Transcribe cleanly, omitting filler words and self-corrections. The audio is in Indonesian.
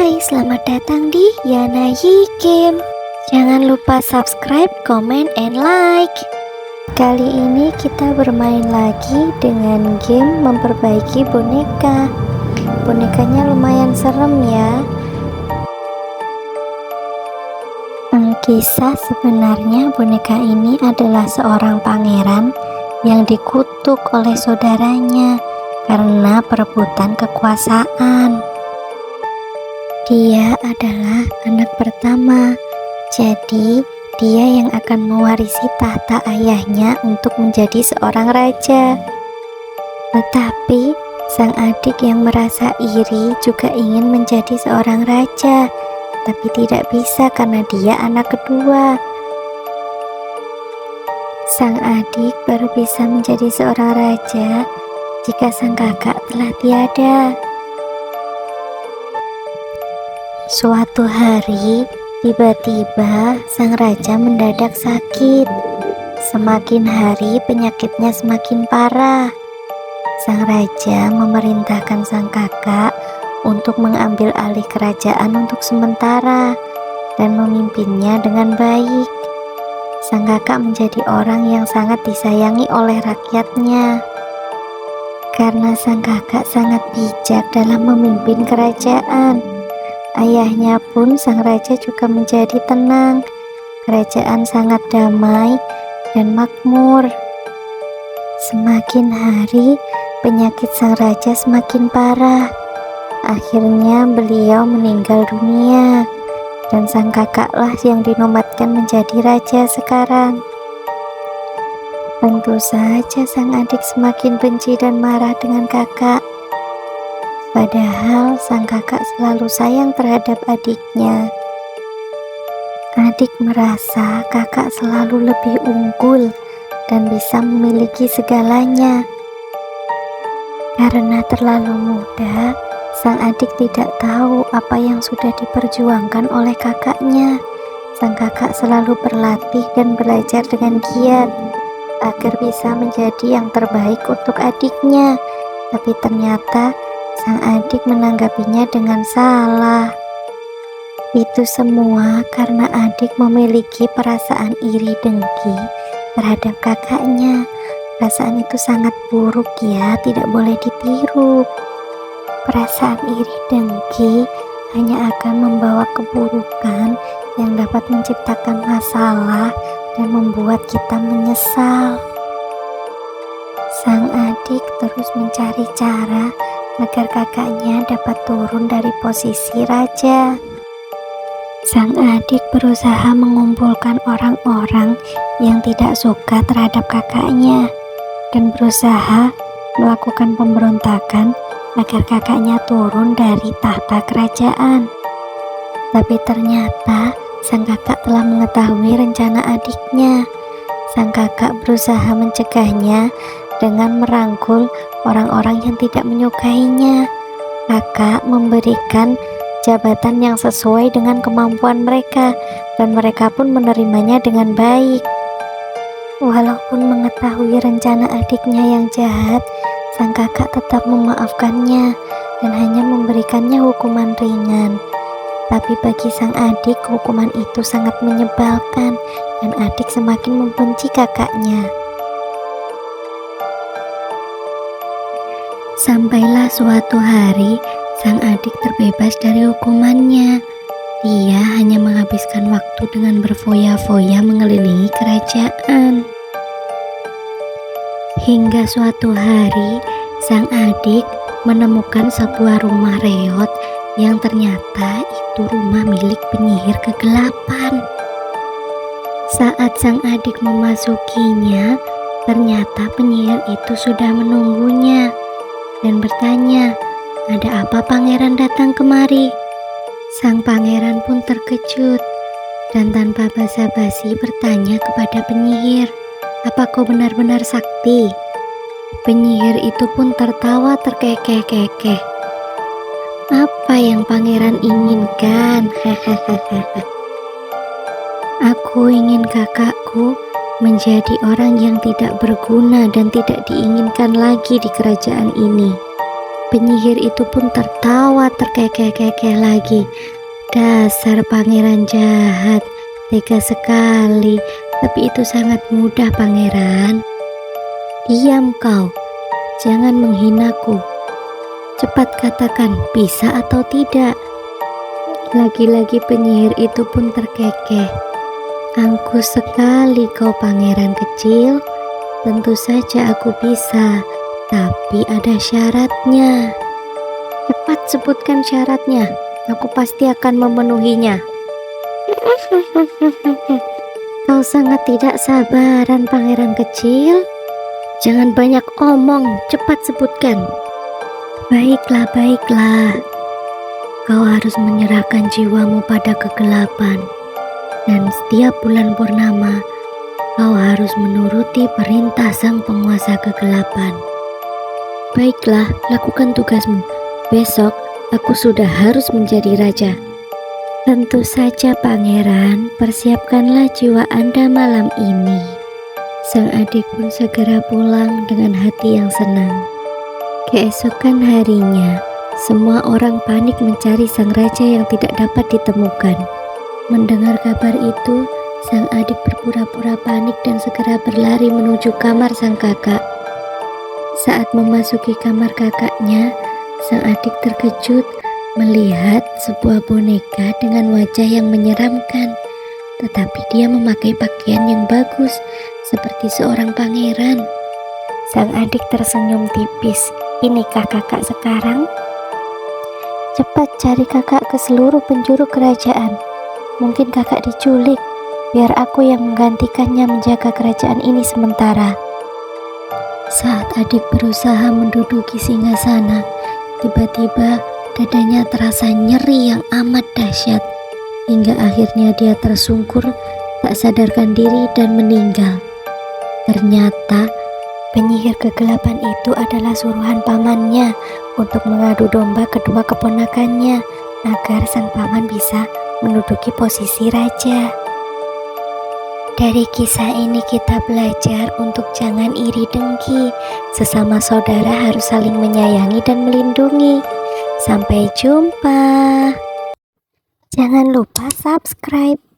Hai, selamat datang di Yana Yi Game. Jangan lupa subscribe, comment, and like. Kali ini kita bermain lagi dengan game memperbaiki boneka. Bonekanya lumayan serem ya. Kisah sebenarnya boneka ini adalah seorang pangeran yang dikutuk oleh saudaranya karena perebutan kekuasaan. Dia adalah anak pertama, jadi dia yang akan mewarisi tahta ayahnya untuk menjadi seorang raja. Tetapi sang adik yang merasa iri juga ingin menjadi seorang raja, tapi tidak bisa karena dia anak kedua. Sang adik baru bisa menjadi seorang raja jika sang kakak telah tiada. Suatu hari, tiba-tiba sang raja mendadak sakit. Semakin hari penyakitnya semakin parah. Sang raja memerintahkan sang kakak untuk mengambil alih kerajaan untuk sementara dan memimpinnya dengan baik. Sang kakak menjadi orang yang sangat disayangi oleh rakyatnya. Karena sang kakak sangat bijak dalam memimpin kerajaan, ayahnya pun sang raja juga menjadi tenang. Kerajaan sangat damai dan makmur. Semakin hari, penyakit sang raja semakin parah. Akhirnya beliau meninggal dunia, dan sang kakaklah yang dinobatkan menjadi raja sekarang. Tentu saja sang adik semakin benci dan marah dengan kakak. Padahal sang kakak selalu sayang terhadap adiknya. Adik merasa kakak selalu lebih unggul dan bisa memiliki segalanya. Karena terlalu muda, sang adik tidak tahu apa yang sudah diperjuangkan oleh kakaknya. Sang kakak selalu berlatih dan belajar dengan giat agar bisa menjadi yang terbaik untuk adiknya. Tapi ternyata sang adik menanggapinya dengan salah. Itu semua karena adik memiliki perasaan iri dengki terhadap kakaknya. Perasaan itu sangat buruk ya, tidak boleh ditiru. Perasaan iri dengki hanya akan membawa keburukan yang dapat menciptakan masalah dan membuat kita menyesal. Sang adik terus mencari cara agar kakaknya dapat turun dari posisi raja. Sang adik berusaha mengumpulkan orang-orang yang tidak suka terhadap kakaknya dan berusaha melakukan pemberontakan agar kakaknya turun dari tahta kerajaan. Tapi ternyata sang kakak telah mengetahui rencana adiknya. Sang kakak berusaha mencegahnya dengan merangkul orang-orang yang tidak menyukainya. Kakak memberikan jabatan yang sesuai dengan kemampuan mereka, dan mereka pun menerimanya dengan baik. Walaupun mengetahui rencana adiknya yang jahat, sang kakak tetap memaafkannya dan hanya memberikannya hukuman ringan. Tapi bagi sang adik, hukuman itu sangat menyebalkan, dan adik semakin membenci kakaknya. Sampailah suatu hari, sang adik terbebas dari hukumannya. Dia hanya menghabiskan waktu dengan berfoya-foya mengelilingi kerajaan. Hingga suatu hari, sang adik menemukan sebuah rumah reot yang ternyata itu rumah milik penyihir kegelapan. Saat sang adik memasukinya, ternyata penyihir itu sudah menunggunya dan bertanya, "Ada apa pangeran datang kemari?" Sang pangeran pun terkejut dan tanpa basa-basi bertanya kepada penyihir, "Apa kau benar-benar sakti?" Penyihir itu pun tertawa terkekeh-kekeh. "Apa yang pangeran inginkan? Hahaha. Aku ingin kakakku menjadi orang yang tidak berguna dan tidak diinginkan lagi di kerajaan ini. Penyihir itu pun tertawa terkekeh-kekeh lagi. Dasar pangeran jahat, tega sekali. Tapi itu sangat mudah, pangeran. Diam kau, jangan menghinaku. Cepat katakan, bisa atau tidak? Lagi-lagi penyihir itu pun terkekeh. Angkuh sekali kau, pangeran kecil. Tentu saja aku bisa, tapi ada syaratnya. Cepat sebutkan syaratnya, aku pasti akan memenuhinya. Kau sangat tidak sabaran, pangeran kecil. Jangan banyak omong, cepat sebutkan. Baiklah, baiklah. Kau harus menyerahkan jiwamu pada kegelapan. Dan setiap bulan purnama, kau harus menuruti perintah sang penguasa kegelapan. Baiklah, lakukan tugasmu. Besok, aku sudah harus menjadi raja. Tentu saja, pangeran, persiapkanlah jiwa Anda malam ini. Sang adik pun segera pulang dengan hati yang senang. Keesokan harinya, semua orang panik mencari sang raja yang tidak dapat ditemukan. Mendengar kabar itu, sang adik berpura-pura panik dan segera berlari menuju kamar sang kakak. Saat memasuki kamar kakaknya, sang adik terkejut melihat sebuah boneka dengan wajah yang menyeramkan. Tetapi dia memakai pakaian yang bagus, seperti seorang pangeran. Sang adik tersenyum tipis. Inikah kakak sekarang? Cepat cari kakak ke seluruh penjuru kerajaan. Mungkin kakak diculik. Biar aku yang menggantikannya menjaga kerajaan ini sementara. Saat adik berusaha menduduki singgasana, tiba-tiba dadanya terasa nyeri yang amat dahsyat. Hingga akhirnya dia tersungkur, tak sadarkan diri dan meninggal. Ternyata penyihir kegelapan itu adalah suruhan pamannya untuk mengadu domba kedua keponakannya agar sang paman bisa menduduki posisi raja. Dari kisah ini kita belajar untuk jangan iri dengki. Sesama saudara harus saling menyayangi dan melindungi. Sampai jumpa. Jangan lupa subscribe.